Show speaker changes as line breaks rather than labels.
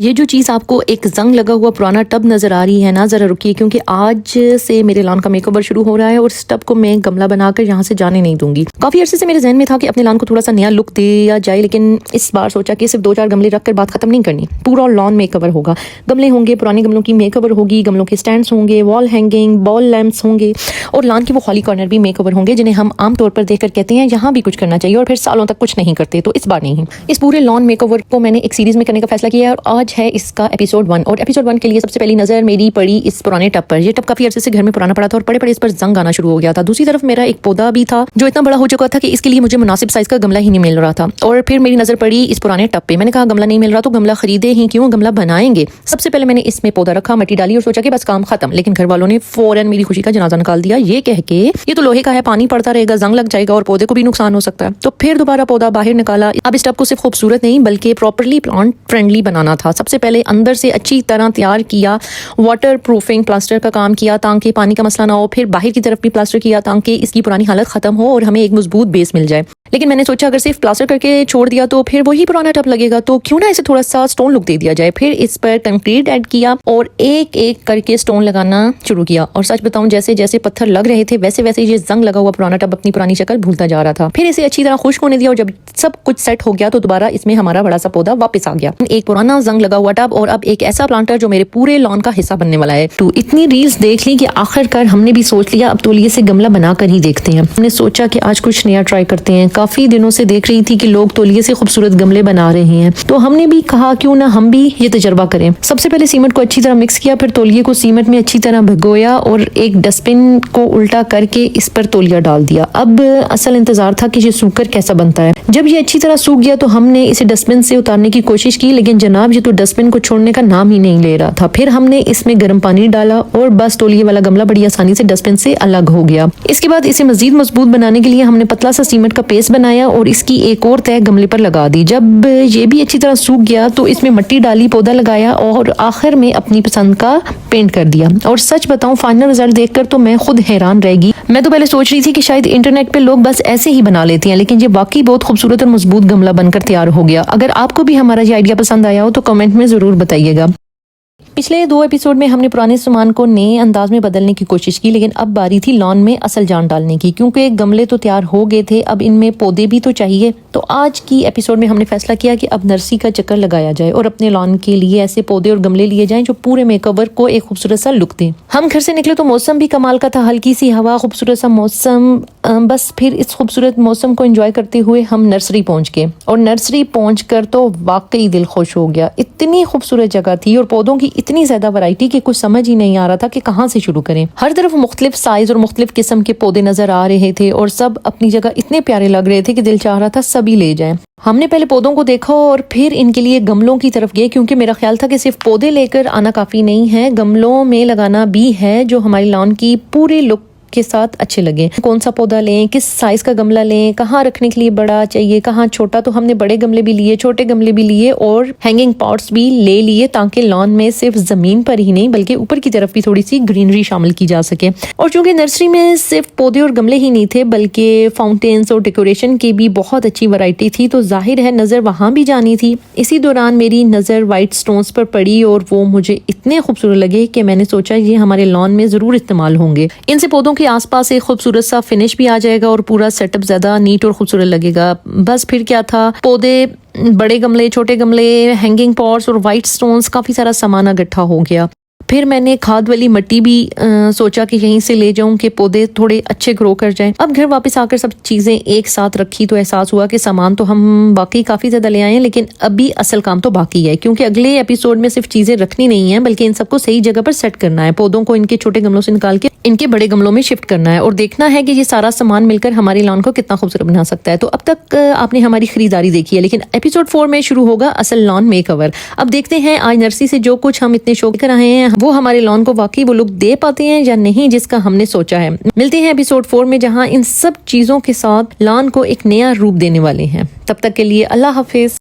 ये जो चीज़ आपको एक जंग लगा हुआ पुराना टब नज़र आ रही है ना, ज़रा रुकिए क्योंकि आज से मेरे लॉन का मेकओवर शुरू हो रहा है और इस टब को मैं गमला बनाकर यहाँ से जाने नहीं दूंगी। काफ़ी अरसे से मेरे जहन में था कि अपने लॉन को थोड़ा सा नया लुक दिया जाए, लेकिन इस बार सोचा कि सिर्फ 2-4 गमले रखकर बात खत्म नहीं करनी, पूरा लॉन मेकओवर होगा। गमले होंगे, पुराने गमलों की मेकओवर होगी, गमलों के स्टैंड्स होंगे, वॉल हैंगिंग, बॉल लैंप्स होंगे और लॉन के वो खाली कॉर्नर भी मेकओवर होंगे जिन्हें हम आमतौर पर देखकर कहते हैं यहाँ भी कुछ करना चाहिए और फिर सालों तक कुछ नहीं करते। तो इस बार नहीं, इस पूरे लॉन मेकओवर को मैंने एक सीरीज में करने का फैसला किया है और आज है इसका एपिसोड 1। और एपिसोड 1 के लिए सबसे पहली नजर मेरी पड़ी इस पुराने टब पर। ये टब काफी अरसे से घर में पुराना पड़ा था और पड़े पड़े इस पर जंग आना शुरू हो गया था। दूसरी तरफ मेरा एक पौधा भी था जो इतना बड़ा हो चुका था कि इसके लिए मुझे मुनासिब साइज का गमला ही नहीं मिल रहा था। और फिर मेरी नजर पड़ी इस पुराने टब पे। मैंने कहा गमला नहीं मिल रहा तो गमला खरीदे ही क्यों, गमला बनाएंगे। सबसे पहले मैंने इसमें पौधा रखा, मिट्टी डाली और सोचा कि बस काम खत्म। लेकिन घर वालों ने फौरन मेरी खुशी का जनाजा निकाल दिया, ये कह के ये तो लोहे का है, पानी पड़ता रहेगा, जंग लग जाएगा और पौधे को भी नुकसान हो सकता है। तो फिर दोबारा पौधा बाहर निकाला। अब इस टब को सिर्फ खूबसूरत नहीं बल्कि प्रॉपर्ली प्लांट फ्रेंडली बनाना था। सबसे पहले अंदर से अच्छी तरह तैयार किया, वाटर प्रूफिंग प्लास्टर का काम किया ताकि पानी का मसला ना हो। फिर बाहर की तरफ भी प्लास्टर किया ताकि इसकी पुरानी हालत खत्म हो और हमें एक मजबूत बेस मिल जाए। लेकिन मैंने सोचा अगर सिर्फ प्लास्टर करके छोड़ दिया तो फिर वही पुराना टब लगेगा, तो क्यों ना इसे थोड़ा सा स्टोन लुक दे दिया जाए। फिर इस पर कंक्रीट ऐड किया और एक एक करके स्टोन लगाना शुरू किया। और सच बताऊं, जैसे जैसे पत्थर लग रहे थे वैसे वैसे ये जंग लगा हुआ पुराना टब अपनी पुरानी शक्ल भूलता जा रहा था। फिर इसे अच्छी तरह खुश्क होने दिया और जब सब कुछ सेट हो गया तो दोबारा इसमें हमारा बड़ा सा पौधा वापस आ गया। एक पुराना जंग लगा हुआ टब और अब एक ऐसा प्लांटर जो मेरे पूरे लॉन का हिस्सा बनने वाला है। तो इतनी रील्स देख ली कि आखिरकार हमने भी सोच लिया अब तौलिए से गमला बनाकर ही देखते हैं। हमने सोचा कि आज कुछ नया ट्राई करते हैं। काफी दिनों से देख रही थी कि लोग तौलिए से खूबसूरत गमले बना रहे हैं, तो हमने भी कहा क्यों ना हम भी ये तजर्बा करें। सबसे पहले सीमेंट को अच्छी तरह मिक्स किया, फिर तौलिए को सीमेंट में अच्छी तरह भिगोया और एक डस्टबिन को उल्टा करके इस पर तौलिया डाल दिया। अब असल इंतजार था कि ये सूखकर कैसा बनता है। जब ये अच्छी तरह सूख गया तो हमने इसे डस्टबिन से उतारने की कोशिश की, लेकिन जनाब ये तो डस्टबिन को छोड़ने का नाम ही नहीं ले रहा था। फिर हमने इसमें गर्म पानी डाला और बस तौलिए वाला गमला बड़ी आसानी से डस्टबिन से अलग हो गया। इसके बाद इसे मजीद मजबूत बनाने के लिए हमने पतला सा सीमेंट का पेस्ट बनाया और इसकी एक और तह गमले पर लगा दी। जब ये भी अच्छी तरह सूख गया तो इसमें मिट्टी डाली, पौधा लगाया और आखिर में अपनी पसंद का पेंट कर दिया। और सच बताऊं, फाइनल रिजल्ट देखकर तो मैं खुद हैरान रह गई। मैं तो पहले सोच रही थी कि शायद इंटरनेट पे लोग बस ऐसे ही बना लेते हैं, लेकिन ये वाकई बहुत खूबसूरत और मजबूत गमला बनकर तैयार हो गया। अगर आपको भी हमारा ये आइडिया पसंद आया हो तो कमेंट में जरूर बताइएगा। पिछले 2 एपिसोड में हमने पुराने सामान को नए अंदाज में बदलने की कोशिश की, लेकिन अब बारी थी लॉन में असल जान डालने की। क्योंकि गमले तो तैयार हो गए थे, अब इनमें पौधे भी तो चाहिए। तो आज की एपिसोड में हमने फैसला किया कि अब नर्सरी का चक्कर लगाया जाए और अपने लॉन के लिए ऐसे पौधे और गमले लिए जाएं जो पूरे मेकओवर को एक खूबसूरत सा लुक दें। हम घर से निकले तो मौसम भी कमाल का था, हल्की सी हवा, खूबसूरत सा मौसम। बस फिर इस खूबसूरत मौसम को एंजॉय करते हुए हम नर्सरी पहुंच गए और नर्सरी पहुंचकर तो वाकई दिल खुश हो गया। इतनी खूबसूरत जगह थी और पौधों की इतनी ज्यादा वैरायटी कि कुछ समझ ही नहीं आ रहा था कि कहाँ से शुरू करें। हर तरफ मुख्तलिफ साइज और मुख्तलिफ किस्म के पौधे नजर आ रहे थे और सब अपनी जगह इतने प्यारे लग रहे थे कि दिल चाह रहा था सभी ले जाएं। हमने पहले पौधों को देखा और फिर इनके लिए गमलों की तरफ गए, क्योंकि मेरा ख्याल था कि सिर्फ पौधे लेकर आना काफी नहीं है, गमलों में लगाना भी है जो हमारी लॉन की पूरे लुक के साथ अच्छे लगे। कौन सा पौधा लें, किस साइज का गमला लें, कहाँ रखने के लिए बड़ा चाहिए, कहाँ छोटा। तो हमने बड़े गमले भी लिए, छोटे गमले भी लिए और हैंगिंग पॉट्स भी ले लिए ताकि लॉन में सिर्फ जमीन पर ही नहीं बल्कि ऊपर की तरफ भी थोड़ी सी ग्रीनरी शामिल की जा सके। और चूंकि नर्सरी में सिर्फ पौधे और गमले ही नहीं थे बल्कि फाउंटेन्स और डेकोरेशन की भी बहुत अच्छी वैरायटी थी, तो जाहिर है नजर वहां भी जानी थी। इसी दौरान मेरी नजर व्हाइट स्टोन्स पर पड़ी और वो मुझे इतने खूबसूरत लगे कि मैंने सोचा ये हमारे लॉन में जरूर इस्तेमाल होंगे। इनसे पौधों के आसपास एक खूबसूरत सा फिनिश भी आ जाएगा और पूरा सेटअप ज्यादा नीट और खूबसूरत लगेगा। बस फिर क्या था, पौधे, बड़े गमले, छोटे गमले, हैंगिंग पॉट्स और व्हाइट स्टोन्स, काफी सारा सामान इकट्ठा हो गया। फिर मैंने खाद वाली मिट्टी भी सोचा कि यहीं से ले जाऊं कि पौधे थोड़े अच्छे ग्रो कर जाएं। अब घर वापस आकर सब चीजें एक साथ रखी तो एहसास हुआ कि सामान तो हम बाकी काफी ज्यादा ले आए हैं, लेकिन अभी असल काम तो बाकी है। क्योंकि अगले एपिसोड में सिर्फ चीजें रखनी नहीं है बल्कि इन सबको सही जगह पर सेट करना है। पौधों को इनके छोटे गमलों से निकाल के इनके बड़े गमलों में शिफ्ट करना है और देखना है कि ये सारा सामान मिलकर हमारी लॉन को कितना खूबसूरत बना सकता है। तो अब तक आपने हमारी खरीदारी देखी है, लेकिन एपिसोड 4 में शुरू होगा असल लॉन मेकओवर। अब देखते हैं आज नर्सरी से जो कुछ हम इतने शौक कर रहे हैं वो हमारे लॉन को वाकई वो लुक दे पाते हैं या नहीं जिसका हमने सोचा है। मिलते हैं एपिसोड 4 में जहां इन सब चीजों के साथ लॉन को एक नया रूप देने वाले हैं। तब तक के लिए अल्लाह हाफिज।